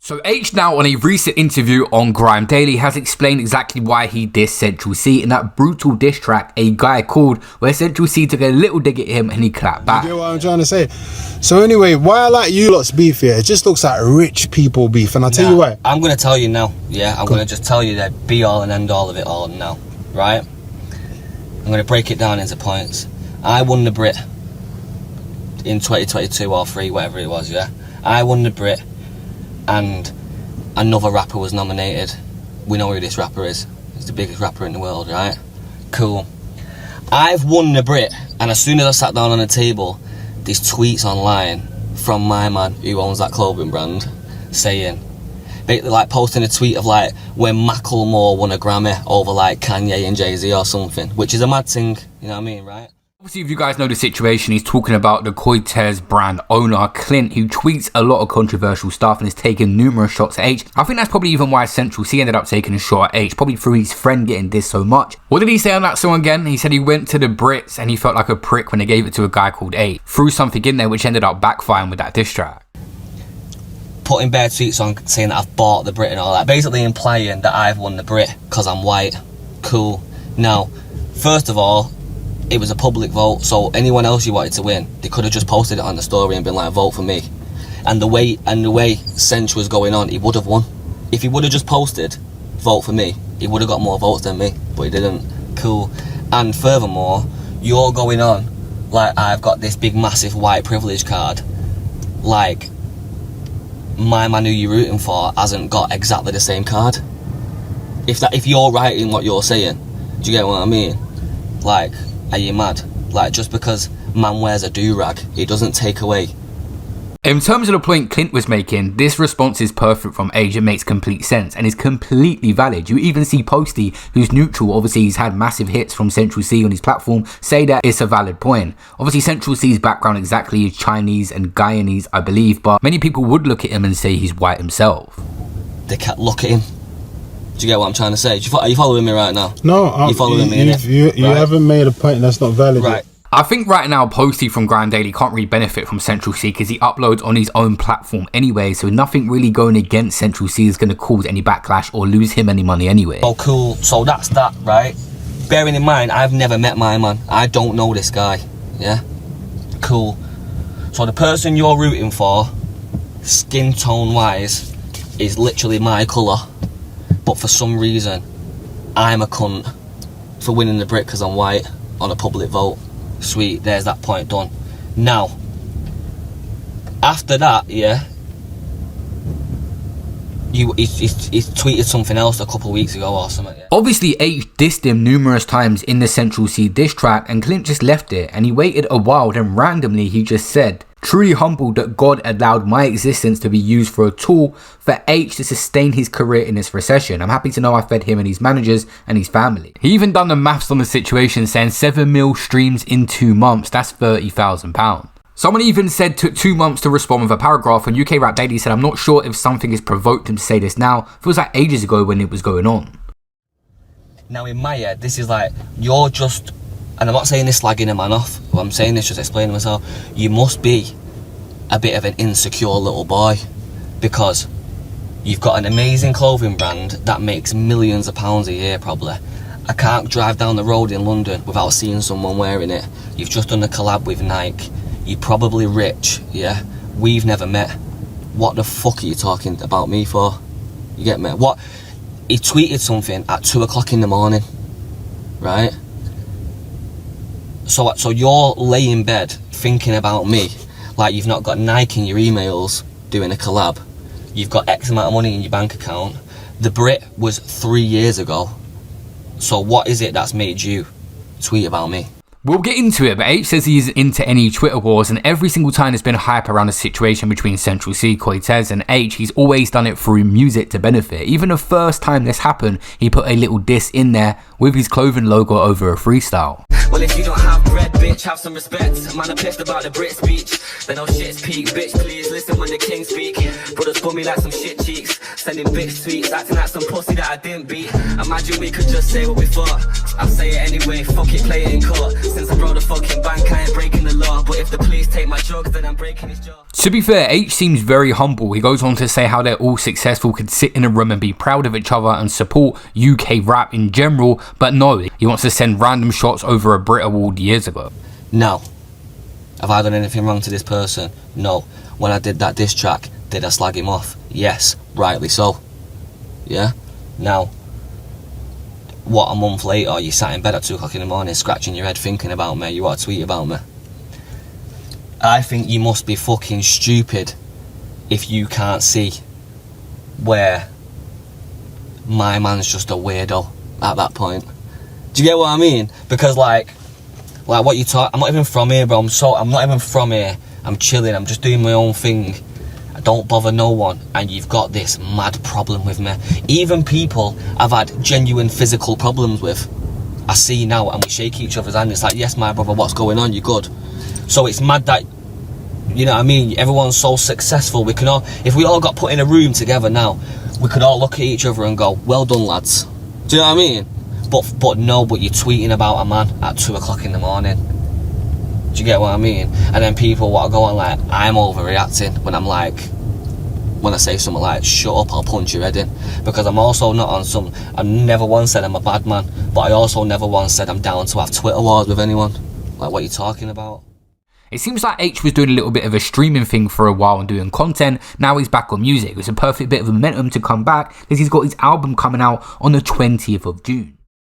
So Aitch now on a recent interview on Grime Daily has explained exactly why he dissed Central C in that brutal diss track A Guy Called, where Central C took a little dig at him and he clapped back. You get what I'm trying to say? So anyway, why I like you lot's beef here, it just looks like rich people beef, and I'll tell you why. I'm going to tell you now, yeah? I'm going to just tell you the be all and end all of it all now, right? I'm going to break it down into points. I won the Brit in 2022 or 3, whatever it was, yeah? I won the Brit. And another rapper was nominated. We know who this rapper is. He's the biggest rapper in the world, right? Cool. I've won the Brit, and as soon as I sat down on the table, these tweets online from my man who owns that clothing brand saying, basically like posting a tweet of like when Macklemore won a Grammy over like Kanye and Jay-Z or something, which is a mad thing, you know what I mean, right? Obviously, if you guys know the situation, he's talking about the Cortez brand owner, Clint, who tweets a lot of controversial stuff and has taken numerous shots at Aitch. I think that's probably even why Central C ended up taking a shot at Aitch, probably through his friend getting dissed so much. What did he say on that song again? He said he went to the Brits and he felt like a prick when they gave it to a guy called Aitch. Threw something in there which ended up backfiring with that diss track. Putting bare tweets on saying that I've bought the Brit and all that, basically implying that I've won the Brit because I'm white. Cool. Now, first of all, it was a public vote, so anyone else you wanted to win, they could have just posted it on the story and been like, vote for me. And the way Cinch was going on, he would have won. If he would have just posted, vote for me, he would have got more votes than me, but he didn't. Cool. And furthermore, you're going on like I've got this big massive white privilege card, like my man who you're rooting for hasn't got exactly the same card. If you're right in what you're saying, do you get what I mean? Like, are you mad? Like, just because man wears a do-rag, it doesn't take away. In terms of the point Clint was making, this response is perfect from Aitch. It makes complete sense and is completely valid. You even see Posty, who's neutral, obviously he's had massive hits from Central C on his platform, say that it's a valid point. Obviously Central C's background exactly is Chinese and Guyanese, I believe, but many people would look at him and say he's white himself. They can't look at him. Do you get what I'm trying to say? Are you following me right now? No, you following me, innit? You haven't made a point that's not valid. Right. I think right now Posty from Grime Daily can't really benefit from Central C because he uploads on his own platform anyway, so nothing really going against Central C is going to cause any backlash or lose him any money anyway. Oh, cool. So that's that, right? Bearing in mind, I've never met my man. I don't know this guy, yeah? Cool. So the person you're rooting for, skin tone-wise, is literally my colour. But for some reason, I'm a cunt for winning the Brit because I'm white on a public vote. Sweet, there's that point done. Now, after that, yeah, he tweeted something else a couple of weeks ago or something. Yeah. Obviously, Aitch dissed him numerous times in the Central C diss track, and Clint just left it, and he waited a while, then randomly he just said, "Truly humbled that God allowed my existence to be used for a tool for Aitch to sustain his career in this recession. I'm happy to know I fed him and his managers and his family." He even done the maths on the situation, saying 7 mil streams in 2 months, that's £30,000. Someone even said took 2 months to respond with a paragraph, and UK Rap Daily said, "I'm not sure if something has provoked him to say this now. Feels like ages ago when it was going on." Now in my head, this is like, you're just, and I'm not saying this slagging a man off, but I'm saying this just explaining myself, you must be a bit of an insecure little boy because you've got an amazing clothing brand that makes millions of pounds a year probably. I can't drive down the road in London without seeing someone wearing it. You've just done a collab with Nike. You're probably rich, yeah? We've never met. What the fuck are you talking about me for? You get me? What? He tweeted something at 2 o'clock in the morning, right? So you're laying in bed thinking about me like you've not got Nike in your emails doing a collab. You've got X amount of money in your bank account. The Brit was 3 years ago. So what is it that's made you tweet about me? We'll get into it, but Aitch says he's into any Twitter wars, and every single time there's been hype around the situation between Central C, Cortez and Aitch, he's always done it through music to benefit. Even the first time this happened, he put a little diss in there with his clothing logo over a freestyle. Well, if you don't have bread, bitch, have some respect. Man, I'm pissed about the Brit speech. Then no shit's peak, bitch, please listen when the king speak. Brothers put me like some shit cheeks, sending bitch tweets, acting like some pussy that I didn't beat. Imagine we could just say what we thought. I'll say it anyway, fuck it, play it in court. since I brought the fucking bank. I ain't breaking the law, but if the police take my drugs, then I'm breaking his jaw. To be fair, Aitch seems very humble. He goes on to say how they're all successful, could sit in a room and be proud of each other and support UK rap in general, but no, he wants to send random shots over a Brit Award years ago. No. Have I done anything wrong to this person? No. When I did that diss track, did I slag him off? Yes, rightly so. Yeah? Now, what, a month later, you sat in bed at 2 o'clock in the morning scratching your head thinking about me, you want to tweet about me? I think you must be fucking stupid if you can't see where my man's just a weirdo at that point. Do you get what I mean? Because like what you talk, I'm not even from here, bro. I'm not even from here. I'm chilling, I'm just doing my own thing. I don't bother no one, and you've got this mad problem with me. Even people I've had genuine physical problems with, I see now, and we shake each other's hand. It's like, yes, my brother, what's going on? You good? So it's mad that, you know what I mean, everyone's so successful. We can all, if we all got put in a room together now, we could all look at each other and go, well done, lads. Do you know what I mean? But you're tweeting about a man at 2 o'clock in the morning. Do you get what I mean? And then people want to go on like, I'm overreacting, when I'm like, when I say something like, shut up, I'll punch your head in. Because I'm also not on some, I never once said I'm a bad man, but I also never once said I'm down to have Twitter wars with anyone. Like, what are you talking about? It seems like Aitch was doing a little bit of a streaming thing for a while and doing content. Now he's back on music. It was a perfect bit of momentum to come back because he's got his album coming out on the 20th of June.